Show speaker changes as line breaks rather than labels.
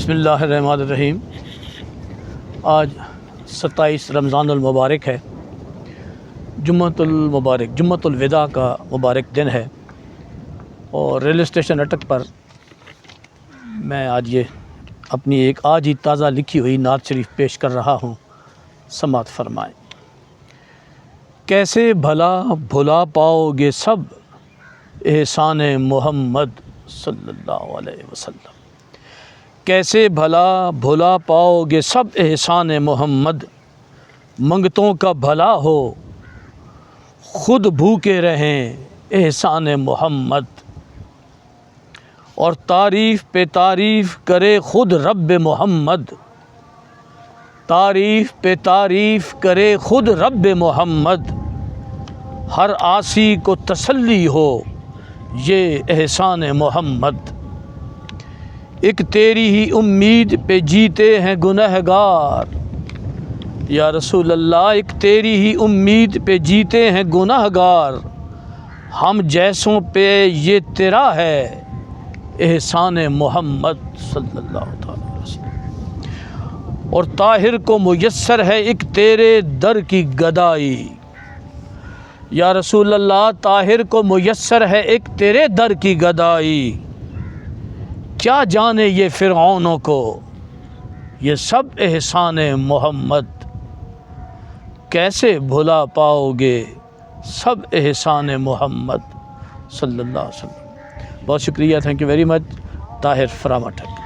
بسم اللہ الرحمن الرحیم۔ آج 27 رمضان المبارک ہے، جمعۃ المبارک، جمعۃ الوداع کا مبارک دن ہے، اور ریلوے اسٹیشن اٹک پر میں آج یہ اپنی ایک آج ہی تازہ لکھی ہوئی نعت شریف پیش کر رہا ہوں، سماعت فرمائیں۔ کیسے بھلا بھلا پاؤ گے سب احسان محمد صلی اللہ علیہ وسلم، کیسے بھلا بھلا پاؤ گے سب احسان محمد، منگتوں کا بھلا ہو خود بھوکے رہیں احسان محمد، اور تعریف پہ تعریف کرے خود رب محمد، تعریف پہ تعریف کرے خود رب محمد، ہر عاصی کو تسلی ہو یہ احسان محمد، ایک تیری ہی امید پہ جیتے ہیں گنہگار، یا رسول اللہ ایک تیری ہی امید پہ جیتے ہیں گنہگار، ہم جیسوں پہ یہ تیرا ہے احسان محمد صلی اللہ تعالی وسلم، اور طاہر کو میسر ہے ایک تیرے در کی گدائی، یا رسول اللہ طاہر کو میسر ہے ایک تیرے در کی گدائی، کیا جانے یہ فرعونوں کو یہ سب احسان محمد، کیسے بھلا پاؤ گے سب احسان محمد صلی اللہ علیہ وسلم۔ بہت شکریہ، thank you very much, Tahir from Attock.